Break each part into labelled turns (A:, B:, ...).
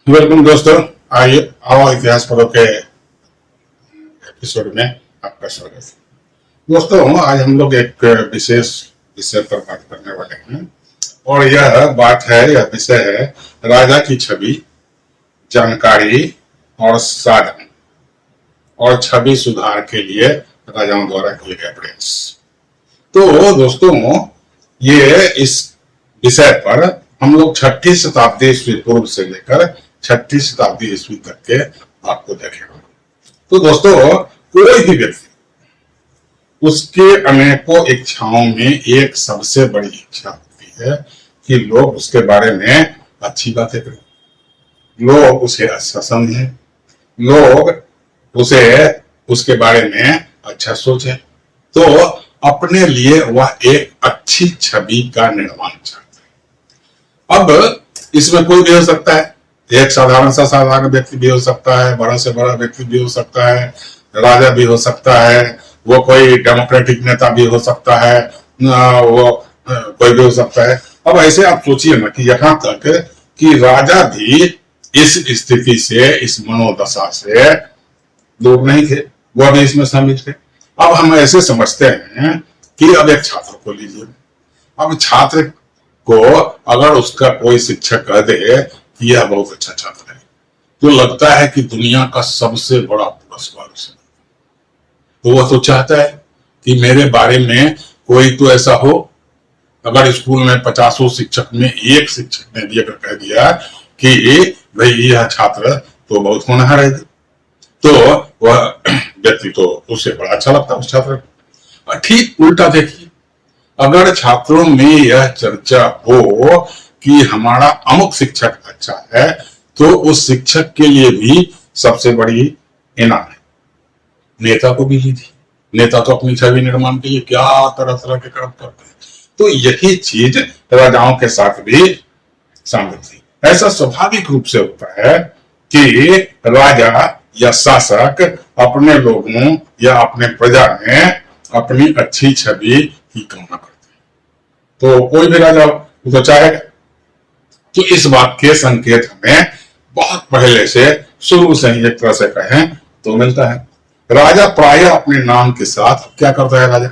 A: Welcome दोस्तों। आइए आओ इतिहास पढ़ो के एपिसोड में आपका स्वागत है। दोस्तों आज हम लोग एक विशेष विषय पर बात करने वाले हैं और यह बात है, यह विषय है राजा की छवि, जानकारी और साधन और छवि सुधार के लिए राजाओं द्वारा किए गए प्रयास। तो दोस्तों ये इस विषय पर हम लोग 6ठी शताब्दी ईस्वी पूर्व से लेकर 6ठी शताब्दी ईस्वी तक के आपको देखेंगे। तो दोस्तों कोई भी व्यक्ति उसके अनेकों इच्छाओं में एक सबसे बड़ी इच्छा होती है कि लोग उसके बारे में अच्छी बातें करें, लोग उसे अच्छा समझें, लोग उसे उसके बारे में अच्छा सोचें। तो अपने लिए वह एक अच्छी छवि का निर्माण चाहता है। अब इसमें कोई भी हो सकता है, एक साधारण व्यक्ति भी हो सकता है, बड़ा से बड़ा व्यक्ति भी हो सकता है, राजा भी हो सकता है, वो कोई डेमोक्रेटिक नेता भी हो सकता है, वो कोई भी हो सकता है। अब ऐसे आप सोचिए ना कि यहाँ तक कि राजा भी इस स्थिति से, इस मनोदशा से दूर नहीं थे, वह भी इसमें शामिल थे। अब हम ऐसे समझते हैं कि अब एक छात्र को लीजिए, अब छात्र को अगर उसका कोई शिक्षक कह दे कि यह बहुत अच्छा छात्र है, तो लगता है कि दुनिया का सबसे बड़ा पुरस्कार उसे, तो वह तो चाहता है कि मेरे बारे में कोई तो ऐसा हो। अगर स्कूल में 50 शिक्षक में एक शिक्षक ने भी अगर कह दिया कि भाई यह छात्र तो बहुत होनहार है, तो वह व्यक्ति तो उसे बड़ा अच्छा लगता है उस छात्र को। ठीक उल्टा देखिए, अगर छात्रों में यह चर्चा हो कि हमारा अमुक शिक्षक अच्छा है, तो उस शिक्षक के लिए भी सबसे बड़ी इनाम है। नेता को भी लीजिए, नेता तो अपनी छवि निर्माण के लिए क्या तरह तरह के कर्म करते हैं। तो यही चीज राजाओं के साथ भी शामिल थी। ऐसा स्वाभाविक रूप से होता है कि राजा या शासक अपने लोगों या अपने प्रजा में अपनी अच्छी छवि की कामना करते हैं, तो कोई भी राजा तो चाहेगा। तो इस बात के संकेत हमें बहुत पहले से, शुरू से ही एक तरह से कहें तो मिलता है। राजा प्रायः अपने नाम के साथ क्या करता है, राजा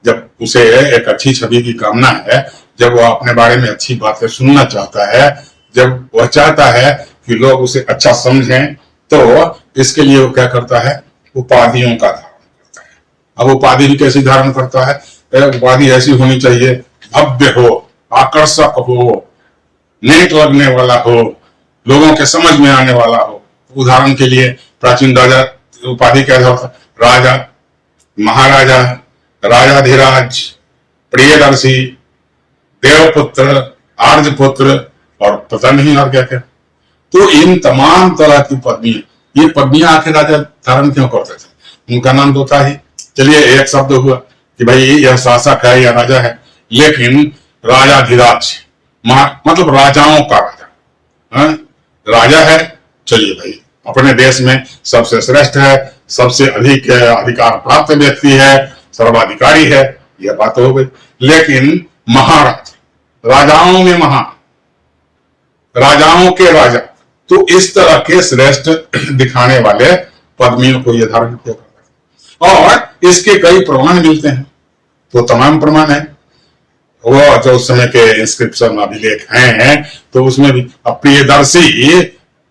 A: जब उसे एक अच्छी छवि की कामना है, जब वह अपने बारे में अच्छी बातें सुनना चाहता है, जब वह चाहता है कि लोग उसे अच्छा समझें, तो इसके लिए वो क्या करता है, उपाधियों का धारण करता है। अब उपाधि भी कैसी धारण करता है, उपाधि ऐसी होनी चाहिए भव्य हो, आकर्षक हो, नेक लगने वाला हो, लोगों के समझ में आने वाला हो। उदाहरण के लिए प्राचीन राजा उपाधि क्या था, राजा, महाराजा, राजाधिराज, प्रियदर्शी, देवपुत्र, आर्यपुत्र और पता नहीं और क्या क्या। तो इन तमाम तरह की पदवियां, ये पदवियां आखिर राजा धारण क्यों करते थे, उनका नाम तो था ही। चलिए एक शब्द हुआ कि भाई यह शासक है या राजा है, लेकिन राजाधिराज मतलब राजाओं का राजा, राजा है, चलिए भाई अपने देश में सबसे श्रेष्ठ है, सबसे अधिक अधिकार प्राप्त व्यक्ति है, सर्वाधिकारी है, यह बात हो गई। लेकिन महाराज, राजाओं में महान, राजाओं के राजा, तो इस तरह के श्रेष्ठ दिखाने वाले पदवियों को यह धारण किया करता है। और इसके कई प्रमाण मिलते हैं, तो तमाम प्रमाण है। वो जो उस समय के इंस्क्रिप्शन अभिलेख हैं, तो उसमें भी प्रियदर्शी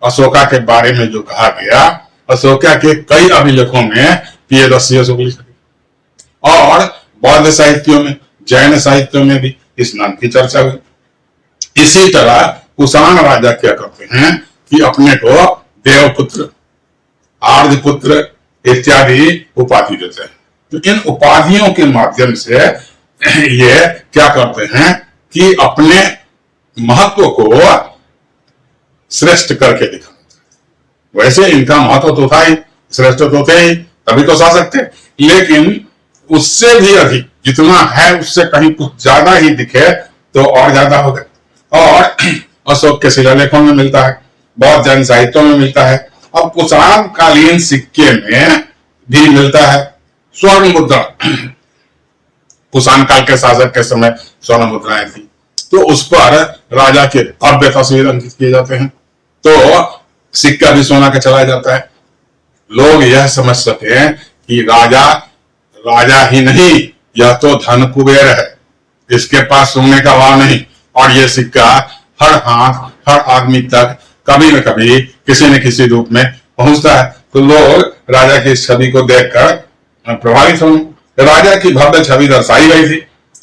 A: अशोका के बारे में जो कहा गया, अशोका के कई अभिलेखों में प्रियदर्शी अशोक लिखा गया। और बौद्ध साहित्यों में, जैन साहित्यों में भी इस नाम की चर्चा हुई। इसी तरह कुषाण राजा क्या करते हैं कि अपने को देवपुत्र, आर्यपुत्र इत्यादि उपाधि देते हैं। तो इन उपाधियों के माध्यम से ये क्या करते हैं कि अपने महत्व को श्रेष्ठ करके दिखाते। वैसे इनका महत्व तो था ही, श्रेष्ठ तो थे ही, तभी तो शासक थे, लेकिन उससे भी अधिक जितना है उससे कहीं कुछ ज्यादा ही दिखे तो और ज्यादा हो गए। और अशोक के शिलालेखों में मिलता है, बौद्ध जैन साहित्यों में मिलता है। अब कुषाण कालीन सिक्के में भी मिलता है स्वर्ण मुद्रा। कुषाण काल के शासक के समय स्वर्ण मुद्राएं थी, तो उस पर राजा के भव्य तस्वीर अंकित किए जाते हैं। तो सिक्का भी सोना का चला जाता है। लोग यह समझ सके कि राजा राजा ही नहीं, यह तो धन कुबेर है, इसके पास सोने का भाव नहीं, और यह सिक्का हर हाथ हर आदमी तक कभी न कभी किसी न किसी रूप में पहुंचता है। तो लोग राजा की इस छवि को देखकर प्रभावित होंगे। राजा की भव्य छवि दर्शाई गई थी।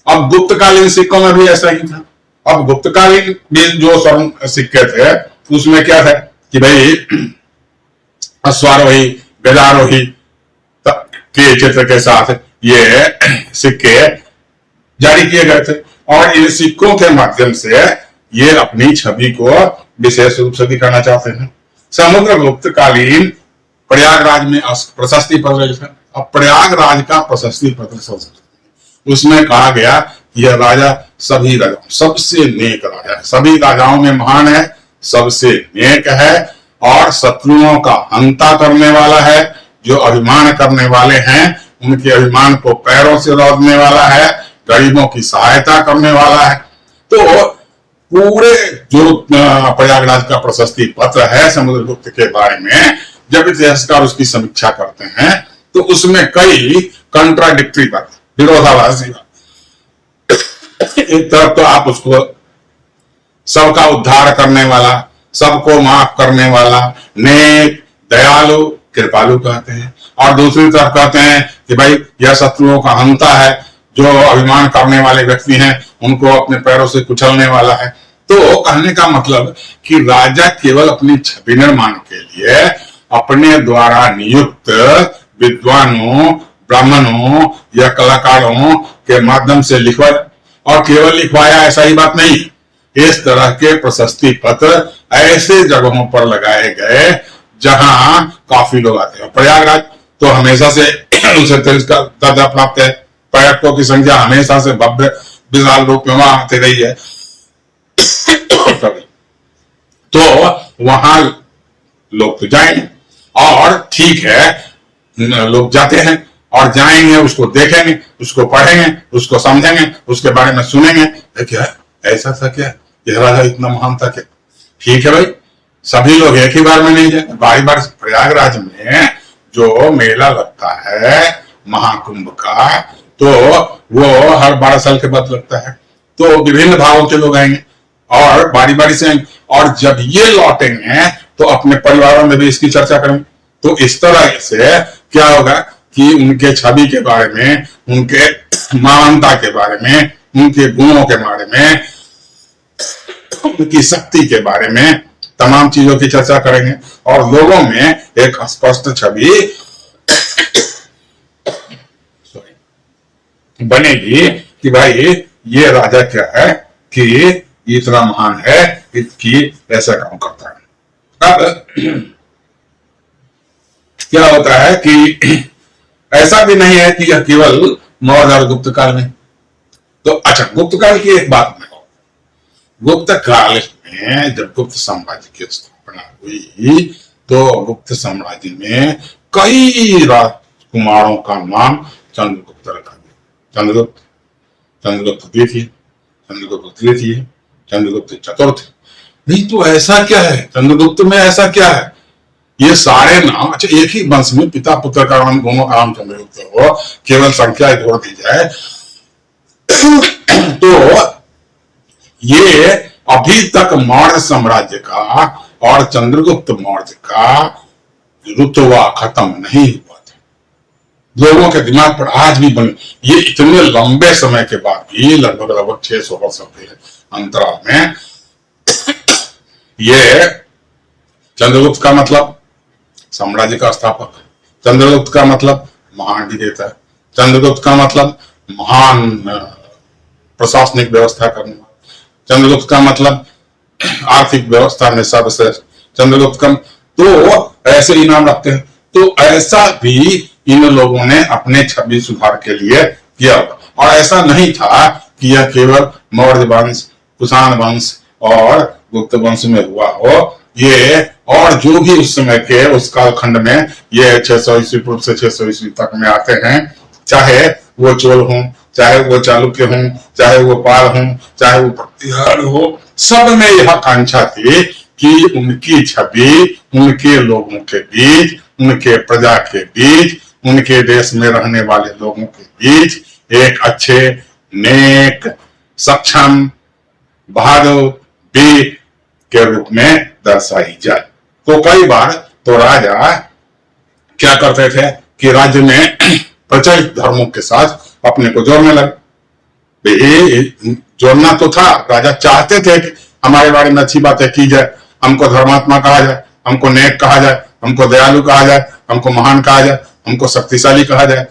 A: अब गुप्तकालीन सिक्कों में भी ऐसा ही था। अब गुप्तकालीन भी जो स्वर्ण सिक्के थे उसमें क्या था कि भाई अश्वारोही गजारोही के चित्र के साथ ये सिक्के जारी किए गए थे, और इन सिक्कों के माध्यम से ये अपनी छवि को विशेष रूप से दिखाना चाहते हैं। समुद्रगुप्तकालीन प्रयागराज में प्रशस्ति पत्र था। अब प्रयागराज का प्रशस्ति पत्र उसमें कहा गया कि यह राजा सभी राजाओं सबसे नेक राजा है, सभी राजाओं में महान है, सबसे नेक है, और शत्रुओं का हंता करने वाला है। जो अभिमान करने वाले हैं उनके अभिमान को पैरों से रौंदने वाला है, गरीबों की सहायता करने वाला है। तो पूरे जो प्रयागराज का प्रशस्ति पत्र है समुद्रगुप्त के बारे में जब इतिहासकार उसकी समीक्षा करते हैं तो उसमें कई कंट्राडिक्टरी बात, विरोधाभासी बात। एक तरफ तो आप उसको सबका उद्धार करने वाला, सबको माफ करने वाला, नेक, दयालु, कृपालु कहते हैं, और दूसरी तरफ कहते हैं कि भाई यह शत्रुओं का हंता है, जो अभिमान करने वाले व्यक्ति हैं उनको अपने पैरों से कुचलने वाला है। तो कहने का मतलब कि राजा केवल अपनी छवि निर्माण के लिए अपने द्वारा नियुक्त विद्वानों, ब्राह्मणों या कलाकारों के माध्यम से लिखवा, और केवल लिखवाया ऐसा ही बात नहीं। इस तरह के प्रशस्ति पत्र ऐसे जगहों पर लगाए गए जहां काफी लोग आते हैं। प्रयागराज तो हमेशा से उसे दर्जा प्राप्त है, पर्यटकों की संख्या हमेशा से भव्य विशाल रूप में वहां आती रही है। तो वहां लोग तो जाएंगे, और ठीक है लोग जाते हैं और जाएंगे, उसको देखेंगे, उसको पढ़ेंगे, उसको समझेंगे, उसके बारे में सुनेंगे। क्या ऐसा था क्या, यह राजा इतना महान था क्या? ठीक है भाई, सभी लोग एक ही बार में नहीं जाए। बारी बार प्रयागराज में जो मेला लगता है महाकुंभ का, तो वो हर 12 साल के बाद लगता है। तो विभिन्न भागों के लोग आएंगे और बारी बारी से आएंगे, और जब ये लौटेंगे तो अपने परिवारों में भी इसकी चर्चा करेंगे। तो इस तरह से क्या होगा कि उनके छवि के बारे में, उनके महानता के बारे में, उनके गुणों के बारे में, उनकी शक्ति के बारे में तमाम चीजों की चर्चा करेंगे, और लोगों में एक स्पष्ट छवि बनेगी कि भाई ये राजा क्या है कि इतना महान है कि ऐसा काम करता है। अब क्या होता है कि ऐसा भी नहीं है कि यह केवल मौर्य और गुप्त काल में। तो अच्छा, गुप्त काल की एक बात में, गुप्त काल में जब गुप्त साम्राज्य की स्थापना हुई तो गुप्त साम्राज्य में कई राजकुमारों का नाम चंद्रगुप्त रखा गया। चंद्रगुप्त, चंद्रगुप्त द्वितीय, चंद्रगुप्त तृतीय, चंद्रगुप्त चतुर्थ। नहीं तो ऐसा क्या है चंद्रगुप्त में, ऐसा क्या है? ये सारे नाम, अच्छा एक ही वंश में पिता पुत्र का नाम, दोनों का नाम चंद्रगुप्त हो, केवल संख्या जोड़ दी जाए तो ये अभी तक मौर्य साम्राज्य का और चंद्रगुप्त मौर्य का रुतबा खत्म नहीं हुआ था। लोगों के दिमाग पर आज भी बन, ये इतने लंबे समय के बाद भी, लगभग 600 वर्ष के अंतराल में, ये चंद्रगुप्त का मतलब साम्राज्य का स्थापक, चंद्रगुप्त का मतलब महान विजेता, चंद्रगुप्त का मतलब महान प्रशासनिक व्यवस्था करने वाला, चंद्रगुप्त का मतलब आर्थिक व्यवस्था में सर्वश्रेष्ठ, चंद्रगुप्त का, तो ऐसे ही नाम रखते हैं। तो ऐसा भी इन लोगों ने अपने छवि सुधार के लिए किया, और ऐसा नहीं था कि यह केवल मौर्य वंश, कुषाण वंश और गुप्त वंश में हुआ हो। ये और जो भी उस समय के, उस कालखंड में, ये 600 ईस्वी पूर्व से 600 ईस्वी तक में आते हैं, चाहे वो चोल हों, चाहे वो चालुक्य हों, चाहे वो पाल हों, चाहे वो प्रतिहार हो, सब में यह आकांक्षा थी कि उनकी छवि उनके लोगों के बीच, उनके प्रजा के बीच, उनके देश में रहने वाले लोगों के बीच एक अच्छे, नेक, सक्षम, बहादुर वीर के रूप में दर्शाई जाए। तो कई बार तो राजा क्या करते थे कि राज्य में प्रचलित धर्मों के साथ अपने को जोड़ने लगे। जोड़ना तो था, राजा चाहते थे कि हमारे बारे में अच्छी बातें की जाए, हमको धर्मात्मा कहा जाए, हमको नेक कहा जाए, हमको दयालु कहा जाए, हमको महान कहा जाए, हमको शक्तिशाली कहा जाए।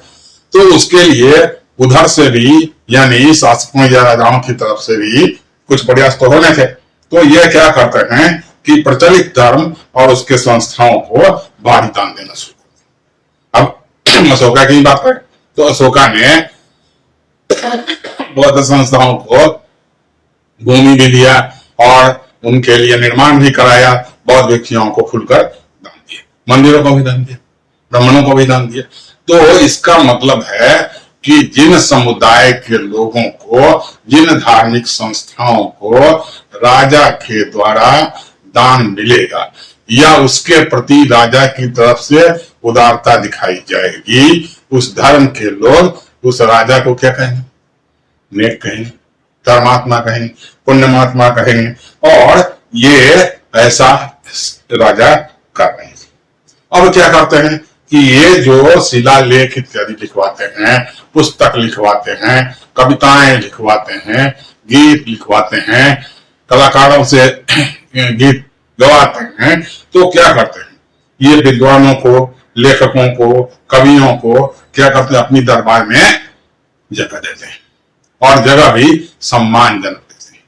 A: तो उसके लिए उधर से भी, यानी शासकों या राजाओं की तरफ से भी कुछ प्रयास तो होने थे। तो ये क्या करते हैं कि प्रचलित धर्म और उसके संस्थाओं को भारी दान देना शुरू। अब अशोका की बात करें तो अशोका ने बौद्ध संस्थाओं को भूमि भी दिया और उनके लिए निर्माण भी कराया, बौद्ध भिक्षुओं को खुलकर दान दिए, मंदिरों को भी दान दिया, ब्राह्मणों को भी दान दिया। तो इसका मतलब है कि जिन समुदाय के लोगों को, जिन धार्मिक संस्थाओं को राजा के द्वारा दान मिलेगा या उसके प्रति राजा की तरफ से उदारता दिखाई जाएगी, उस धर्म के लोग उस राजा को क्या कहेंगे? नेक कहेंगे, धर्मात्मा कहेंगे, पुण्यमात्मा कहेंगे। और ये ऐसा राजा कर रहे हैं। अब क्या करते हैं कि ये जो शिलालेख इत्यादि लिखवाते हैं, पुस्तक लिखवाते हैं, कविताएं लिखवाते हैं, गीत लिखवाते हैं, कलाकारों से गीत गवाते हैं, तो क्या करते हैं? ये विद्वानों को, लेखकों को, कवियों को क्या करते हैं? अपनी दरबार में जगह देते हैं और जगह भी सम्मानजनक देते हैं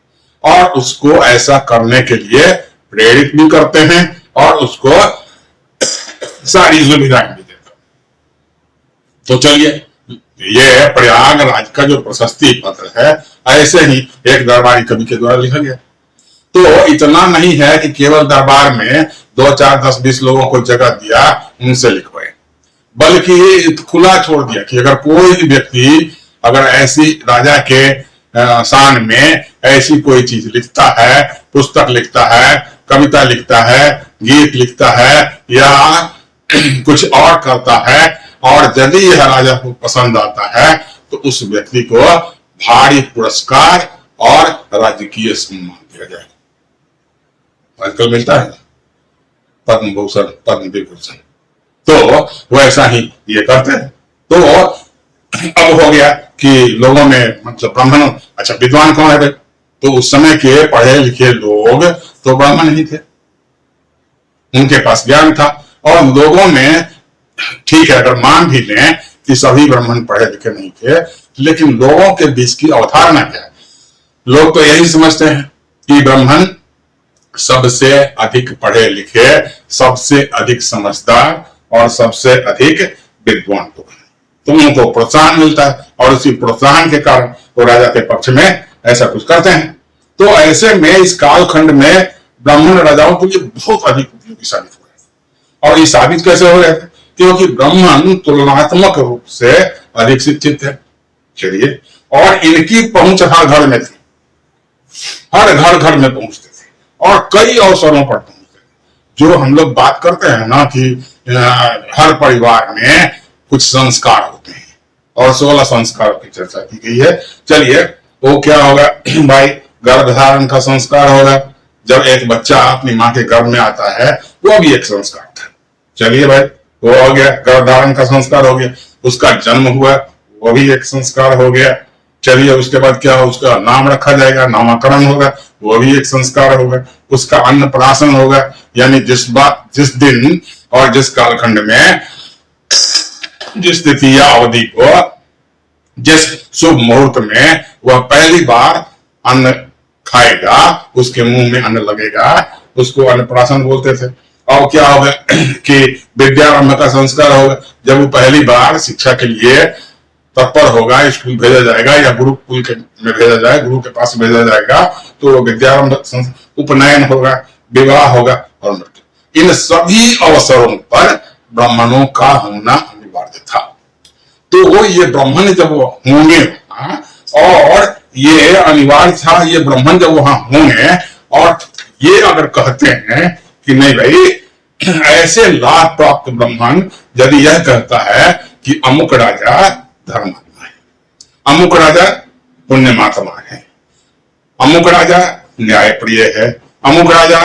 A: और उसको ऐसा करने के लिए प्रेरित भी करते हैं और उसको सारी सुविधाएं भी देते हैं। तो चलिए, ये प्रयागराज का जो प्रशस्ति पत्र है ऐसे ही एक दरबारी कवि के द्वारा लिखा गया। तो इतना नहीं है कि केवल दरबार में 2, 4, 10, 20 लोगों को जगह दिया, उनसे लिखवाए, बल्कि खुला छोड़ दिया कि अगर कोई व्यक्ति अगर ऐसी राजा के शान में ऐसी कोई चीज लिखता है, पुस्तक लिखता है, कविता लिखता है, गीत लिखता है या कुछ और करता है और यदि यह राजा को पसंद आता है तो उस व्यक्ति को भारी पुरस्कार और राजकीय सम्मान दिया जाए। आजकल मिलता है पद्म भूषण, पद्म विभूषण, तो वैसा ही ये करते हैं। तो अब हो गया कि लोगों में, मतलब ब्राह्मणों, अच्छा विद्वान कौन है? तो उस समय के पढ़े लिखे लोग तो ब्राह्मण ही थे, उनके पास ज्ञान था और लोगों में, ठीक है अगर मान भी लें कि सभी ब्राह्मण पढ़े लिखे नहीं थे, लेकिन लोगों के बीच की अवधारणा क्या है? लोग तो यही समझते हैं कि ब्राह्मण सबसे अधिक पढ़े लिखे, सबसे अधिक समझदार और सबसे अधिक विद्वान लोग हैं। तो उनको प्रोत्साहन मिलता है और उसी प्रोत्साहन के कारण वो राजा के पक्ष में ऐसा कुछ करते हैं। तो ऐसे में इस कालखंड में ब्राह्मण राजाओं के लिए बहुत अधिक उपयोगी साबित हुए। और ये साबित कैसे हो रहे थे? क्योंकि ब्राह्मण तुलनात्मक रूप से अधिक शिक्षित थे। चलिए, और इनकी पहुंच हर घर में थी, हर घर घर में पहुंचते थे और कई अवसरों पर पहुंचते थे। जो हम लोग बात करते हैं ना कि हर परिवार में कुछ संस्कार होते हैं और 16 संस्कारों की चर्चा की गई है। चलिए, वो क्या होगा भाई? गर्भधारण का संस्कार होगा, जब एक बच्चा अपनी माँ के गर्भ में आता है, वो भी एक संस्कार था। चलिए भाई, वो हो गया, गर्भधारण का संस्कार हो गया। उसका जन्म हुआ, वो भी एक संस्कार हो गया। चलिए, उसके बाद क्या हो? उसका नाम रखा जाएगा, नामकरण होगा, वो भी एक संस्कार होगा। उसका अन्नप्राशन होगा, यानी जिस दिन और जिस कालखंड में, जिस तिथि या अवधि को, जिस शुभ मुहूर्त में वह पहली बार अन्न खाएगा, उसके मुंह में अन्न लगेगा, उसको अन्नप्राशन बोलते थे। और क्या होगा कि विद्यारंभ का संस्कार होगा, जब वो पहली बार शिक्षा के लिए तत्पर होगा, स्कूल भेजा जाएगा या गुरुकुल में भेजा जाएगा, गुरु के पास भेजा जाएगा, तो विद्यारंभ, उपनयन होगा, विवाह होगा और मृत्यु। इन सभी अवसरों पर ब्राह्मणों का होना अनिवार्य था। तो वो ये ब्राह्मण जब वो होंगे और ये अनिवार्य था, ये ब्राह्मण जब वहां होंगे और ये अगर कहते हैं कि नहीं भाई ऐसे लाभ प्राप्त ब्राह्मण यदि यह कहता है कि अमुक राजा धर्मात्मा है, अमुक राजा पुण्यमात्मा है, अमुक राजा न्याय प्रिय है, अमुक राजा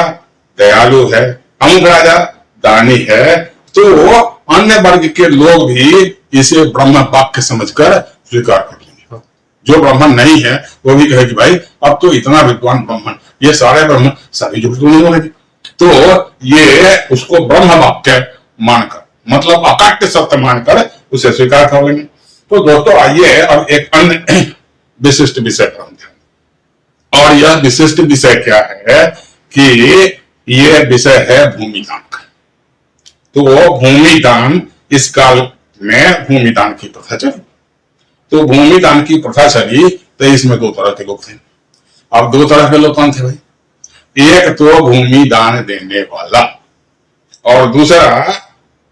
A: दयालु है, अमुक राजा दानी है, तो अन्य वर्ग के लोग भी इसे ब्रह्म वाक्य समझकर स्वीकार कर लेंगे। जो ब्राह्मण नहीं है वो भी कहे कि भाई अब तो इतना विद्वान ब्राह्मण, ये सारे ब्राह्मण सभी झूठ तो नहीं होंगे, तो ये उसको ब्रह्म वाक्य मानकर, मतलब अकाट्य सत्य मानकर उसे स्वीकार कर लेंगे। तो दोस्तों आइए अब एक अन्य विशिष्ट विषय पर हम ध्यान, और यह विशिष्ट विषय क्या है कि यह विषय है भूमिदान का। तो भूमिदान, इस काल में भूमिदान की प्रथा चली। तो भूमिदान की प्रथा चली तो इसमें दो तरह के लोग थे। अब दो तरह के लोग कौन थे भाई? एक तो भूमि दान देने वाला, और दूसरा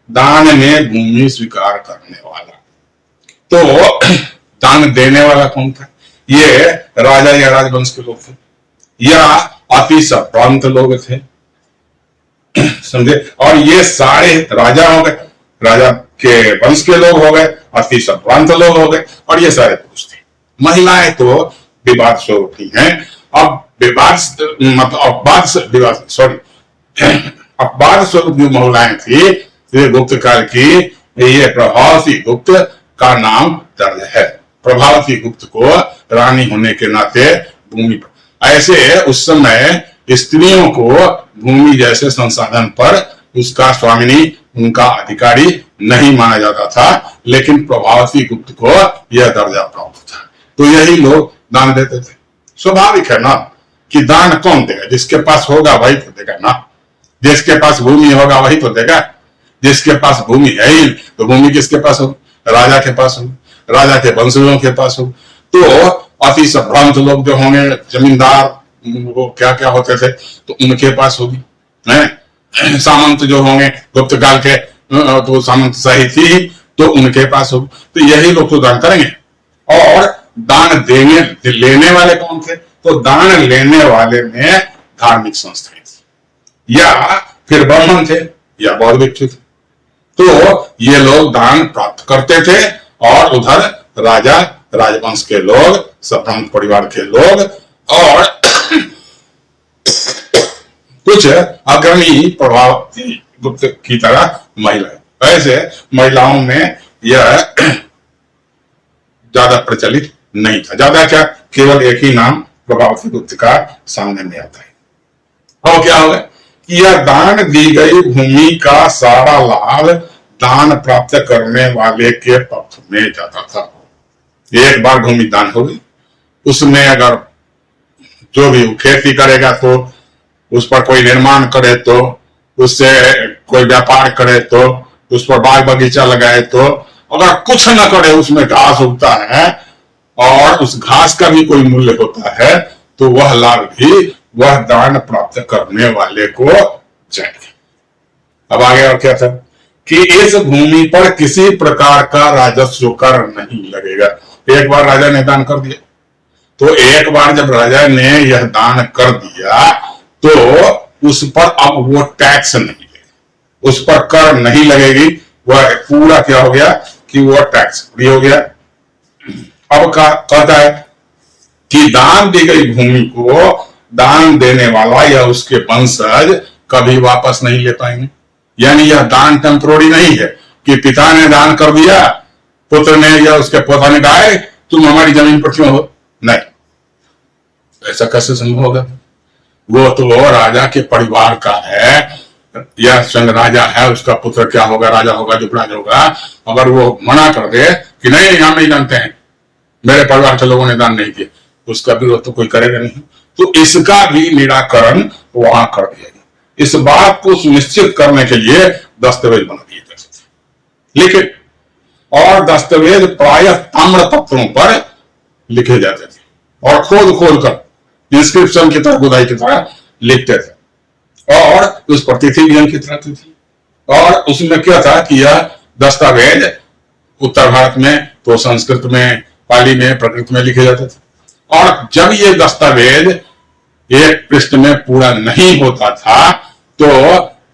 A: दान में भूमि स्वीकार करने वाला। तो दान देने वाला कौन था? ये राजा या राजवंश के लोग थे, या अति संभ्रांत लोग थे, समझे। और ये सारे राजा हो गए, राजा के वंश के लोग हो गए, अति संभ्रांत लोग हो गए, और ये सारे पुरुष थे। महिलाएं तो विवाद स्वरूप ही हैं। अब विवाद अपवाद स्वरूप जो महिलाएं थी, ये गुप्त काल की, ये प्रभावती गुप्त का नाम दर्ज है। प्रभावती गुप्त को रानी होने के नाते भूमि पर, ऐसे उस समय स्त्रियों को भूमि जैसे संसाधन पर उसका स्वामिनी, उनका अधिकारी नहीं माना जाता था, लेकिन प्रभावती गुप्त को यह दर्जा प्राप्त था। तो यही लोग दान देते थे। स्वाभाविक है ना कि दान कौन देगा? जिसके पास होगा वही तो देगा ना। जिसके पास भूमि होगा वही तो देगा। जिसके पास भूमि है ही तो भूमि किसके पास हो? राजा के पास हो, राजा के वंशजों के पास हो। तो अति संभ्रांत लोग जो होंगे, जमींदार, वो क्या क्या होते थे, तो उनके पास होगी। सामंत जो होंगे गुप्त काल के, तो सामंत शाही थी, तो उनके पास होगी। तो यही लोग तो दान करेंगे। और दान देने लेने वाले कौन थे? तो दान लेने वाले में धार्मिक संस्थाएं थी, या फिर ब्राह्मण थे, या बौद्ध भिक्षु थे। तो ये लोग दान प्राप्त करते थे, और उधर राजा, राजवंश के लोग, संभ्रांत परिवार के लोग, और कुछ अग्रणी प्रभाव गुप्त की तरह महिलाएं। ऐसे महिलाओं में यह ज्यादा प्रचलित नहीं था। ज्यादा क्या, केवल एक ही नाम प्रभावती गुप्त का सामने में आता है। और क्या होगा कि यह दान दी गई भूमि का सारा लाभ दान प्राप्त करने वाले के पक्ष में जाता था। एक बार भूमि दान हो गई, उसमें अगर जो भी खेती करेगा, तो उस पर कोई निर्माण करे, तो उससे कोई व्यापार करे, तो उस पर बाग बगीचा लगाए, तो अगर कुछ न करे, उसमें घास उगता है और उस घास का भी कोई मूल्य होता है, तो वह लाभ भी वह दान प्राप्त करने वाले को जाएगा। अब आगे और क्या था कि इस भूमि पर किसी प्रकार का राजस्व कर नहीं लगेगा। एक बार राजा ने दान कर दिया, तो एक बार जब राजा ने यह दान कर दिया, तो उस पर अब वो टैक्स नहीं लगेगा, उस पर कर नहीं लगेगी। वह पूरा क्या हो गया कि वो टैक्स फ्री हो गया। अब कहता है कि दान दी गई भूमि को दान देने वाला या उसके वंशज कभी वापस नहीं ले पाएंगे। यानी यह दान टेम्पोररी नहीं है कि पिता ने दान कर दिया, पुत्र ने या उसके पोता ने कहा तुम हमारी जमीन पर क्यों हो, नहीं, ऐसा कैसे संभव होगा? वो तो राजा के परिवार का है, या स्वयं राजा है, उसका पुत्र क्या होगा, राजा होगा, युवराज होगा। अगर वो मना कर दे कि नहीं, हम नहीं जानते हैं, मेरे परिवार के लोगों ने दान नहीं किया, उसका विरोध तो कोई करेगा नहीं। तो इसका भी निराकरण वहां कर दिया गया। इस बात को सुनिश्चित करने के लिए दस्तावेज बना दिए गए थे, लेकिन और दस्तावेज प्रायः ताम्र पत्रों पर लिखे जाते थे और खोद खोद कर इंस्क्रिप्शन की तरह, गुदाई की तरह लिखते थे, और उस पर तिथि भी अंकित रहती थी। और उसमें क्या था कि यह दस्तावेज उत्तर भारत में तो संस्कृत में, पाली में, प्राकृत में लिखे जाते थे। और जब ये दस्तावेज एक पृष्ठ में पूरा नहीं होता था तो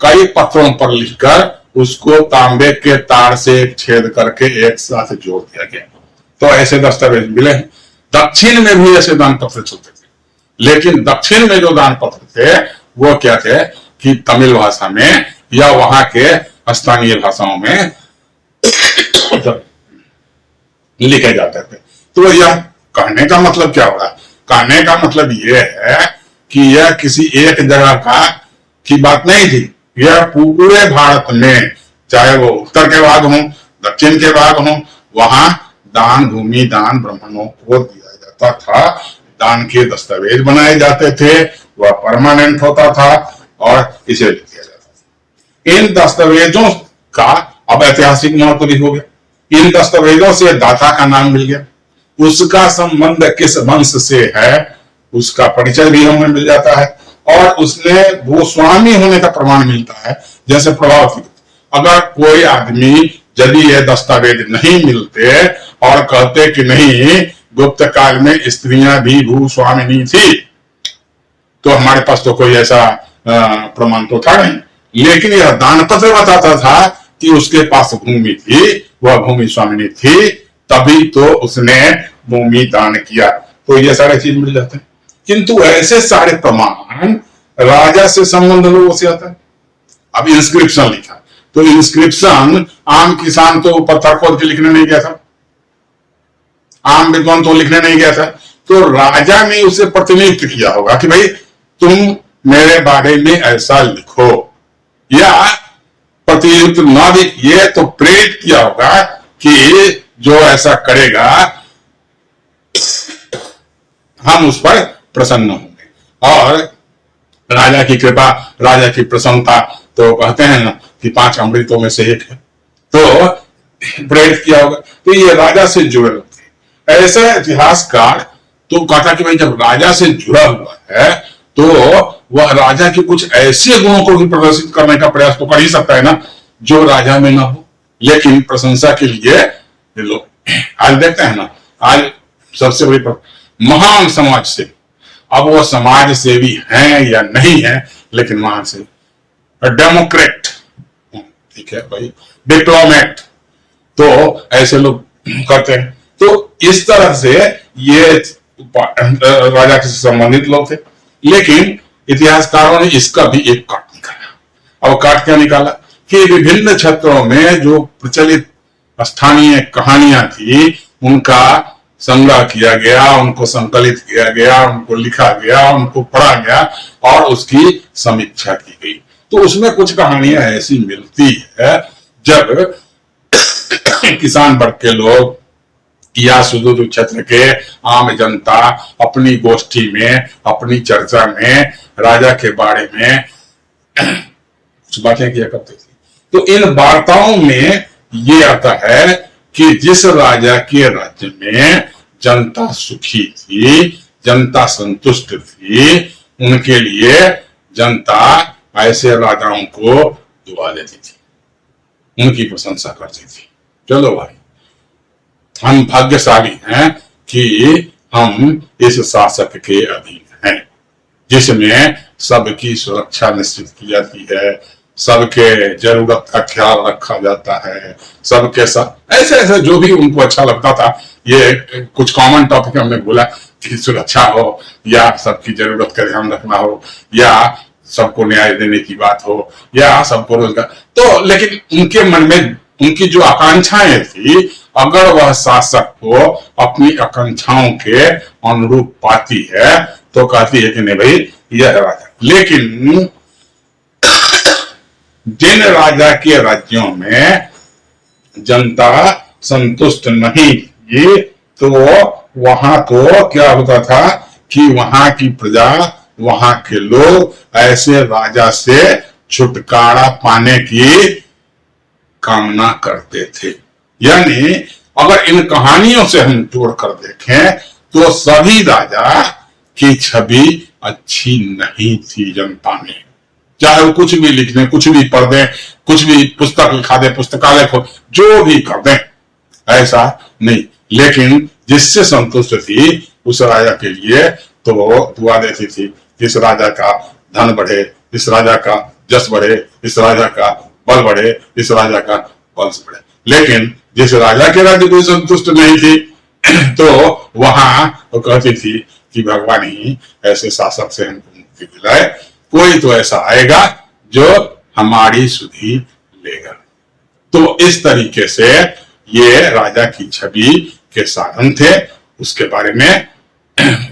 A: कई पत्रों पर लिखकर उसको तांबे के तार से छेद करके एक साथ जोड़ दिया गया। तो ऐसे दस्तावेज मिले हैं। दक्षिण में भी ऐसे दान पत्र चलते थे, लेकिन दक्षिण में जो दान पत्र थे वो क्या थे कि तमिल भाषा में या वहां के स्थानीय भाषाओं में लिखे जाते थे। तो यह कहने का मतलब क्या होगा? कहने का मतलब यह है कि यह किसी एक जगह की बात नहीं थी, यह पूरे भारत में, चाहे वो उत्तर के भाग हो, दक्षिण के भाग हो, वहां दान, भूमि दान ब्राह्मणों को दिया जाता था। दान के दस्तावेज बनाए जाते थे, वह परमानेंट होता था और इसे लिख दिया जाता था। इन दस्तावेजों का अब ऐतिहासिक महत्व भी हो गया। इन दस्तावेजों से दाता का नाम मिल गया, उसका संबंध किस वंश से है उसका परिचय भी हमें मिल जाता है, और उसने गोस्वामी होने का प्रमाण मिलता है। जैसे प्रभाव, अगर कोई आदमी यदि ये दस्तावेज नहीं मिलते और कहते कि नहीं गुप्त काल में स्त्रियां भी भूस्वामिनी थी, तो हमारे पास तो कोई ऐसा प्रमाण तो था नहीं, लेकिन यह दान पत्र बताता था कि उसके पास भूमि थी, वह भूमि स्वामिनी थी, तभी तो उसने भूमि दान किया। तो ये सारे चीज मिल जाते हैं। किंतु ऐसे सारे प्रमाण राजा से संबंध लोगों से आता है। अब इंस्क्रिप्शन लिखा, तो इंस्क्रिप्शन आम किसान तो पत्थर खोद के लिखने नहीं गया था, आम विद्वान तो लिखने नहीं गया था, तो राजा ने उसे प्रतिनियुक्त किया होगा कि भाई तुम मेरे बारे में ऐसा लिखो, या प्रतिनियुक्त ना भी किए तो प्रेरित किया होगा कि जो ऐसा करेगा हम उस पर प्रसन्न होंगे। और राजा की कृपा, राजा की प्रसन्नता, तो कहते हैं ना कि 5 अमृतों में से एक है, तो प्रेरित किया होगा। तो ये राजा से जुड़े होते हैं। ऐसा इतिहासकार तो कहता कि भाई जब राजा से जुड़ा हुआ है तो वह राजा के कुछ ऐसे गुणों को भी प्रदर्शित करने का प्रयास तो कर ही सकता है ना जो राजा में ना हो, लेकिन प्रशंसा के लिए लोग आज देखते हैं ना, आज सबसे बड़ी महान समाज से, अब वो समाज सेवी हैं या नहीं है, लेकिन महान से डेमोक्रेट, ठीक है भाई, डिप्लोमेट, तो ऐसे लोग करते हैं। तो इस तरह से ये राजा से संबंधित लोग थे, लेकिन इतिहासकारों ने इसका भी एक काट निकाला। अब काट क्या निकाला कि विभिन्न क्षेत्रों में जो प्रचलित स्थानीय कहानियां थी उनका संग्रह किया गया, उनको संकलित किया गया, उनको लिखा गया, उनको पढ़ा गया और उसकी समीक्षा की गई। तो उसमें कुछ कहानियां ऐसी मिलती है जब किसान वर्ग के लोग या सुदूर क्षेत्र के आम जनता अपनी गोष्ठी में, अपनी चर्चा में राजा के बारे में कुछ बातें किया करते थे। तो इन वार्ताओं में ये आता है कि जिस राजा के राज्य में जनता सुखी थी, जनता संतुष्ट थी, उनके लिए जनता ऐसे राजाओं को दुआ देती थी, उनकी प्रशंसा करती थी। चलो भाई, हम भाग्यशाली हैं कि हम इस शासक के अधीन हैं, जिसमें सबकी सुरक्षा निश्चित की जाती है, सबके जरूरत का ख्याल रखा जाता है, सबके साथ ऐसे ऐसे जो भी उनको अच्छा लगता था। ये कुछ कॉमन टॉपिक हमने बोला कि सुरक्षा हो, या सबकी जरूरत का ध्यान रखना हो, या सबको न्याय देने की बात हो, या सबको रोजगार। तो लेकिन उनके मन में उनकी जो आकांक्षाएं थी, अगर वह शासक को अपनी आकांक्षाओं के अनुरूप पाती है तो कहती है कि नहीं भाई यह राजा। लेकिन जिन राजा के राज्यों में जनता संतुष्ट नहीं थी, तो वहां तो क्या होता था कि वहां की प्रजा, वहां के लोग ऐसे राजा से छुटकारा पाने की कामना करते थे। यानी अगर इन कहानियों से हम जोड़ कर देखें तो सभी राजा की छवि अच्छी नहीं थी जनता में, चाहे वो कुछ भी लिख दें, कुछ भी पढ़ दें, कुछ भी पुस्तक लिखा दें, पुस्तकालय को जो भी कर दें, ऐसा नहीं। लेकिन जिससे संतुष्ट थी उस राजा के लिए तो दुआ देती थी। इस राजा का धन बढ़े, इस राजा का जस बढ़े, इस राजा का बल बढ़े, इस राजा का वंश बढ़े। लेकिन जिस राजा के राज्य को संतुष्ट नहीं थी तो वहां वो कहती थी कि भगवान ही ऐसे शासक से हमको मुक्ति दिलाए, कोई तो ऐसा आएगा जो हमारी सुधि लेगा। तो इस तरीके से ये राजा की छवि के साधन थे। उसके बारे में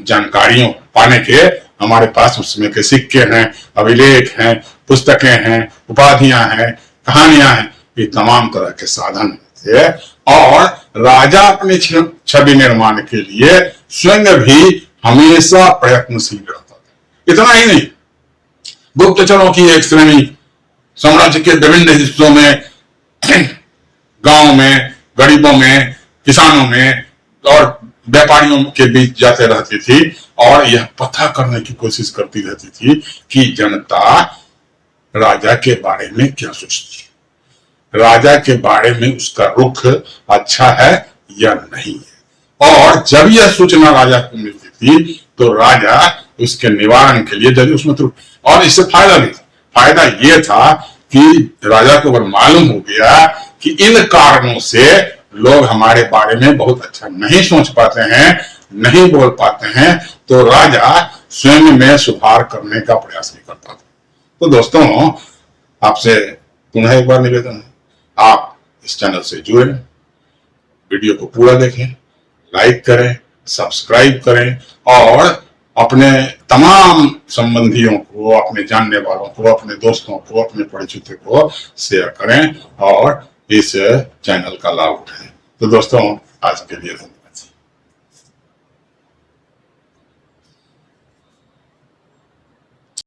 A: जानकारियों पाने के हमारे पास उसमें के सिक्के हैं, अभिलेख हैं, पुस्तकें हैं, उपाधियां हैं, कहानियां हैं, ये तमाम तरह के साधन थे। और राजा अपने छवि निर्माण के लिए स्वयं भी हमेशा प्रयत्नशील रहता था। इतना ही नहीं, गुप्तचरों की एक श्रेणी साम्राज्य के विभिन्न हिस्सों में, गांव में, गरीबों में, किसानों में और व्यापारियों के बीच जाते रहती थी और यह पता करने की कोशिश करती रहती थी कि जनता राजा के बारे में क्या सोचती है, राजा के बारे में उसका रुख अच्छा है या नहीं है। और जब यह सूचना राजा को मिलती थी तो राजा उसके निवारण के लिए यदि उसमें और इससे फायदा भी था। फायदा यह था कि राजा को अगर मालूम हो गया कि इन कारणों से लोग हमारे बारे में बहुत अच्छा नहीं सोच पाते हैं, नहीं बोल पाते हैं, तो राजा स्वयं में सुधार करने का प्रयास नहीं करता था। तो दोस्तों, आपसे पुनः एक बार निवेदन है, आप इस चैनल से जुड़े, वीडियो को पूरा देखें, लाइक करें, सब्सक्राइब करें और अपने तमाम संबंधियों को, अपने जानने वालों को, अपने दोस्तों को, अपने परिचितों को शेयर करें और इस चैनल का लाभ उठाएं। तो दोस्तों, आज के लिए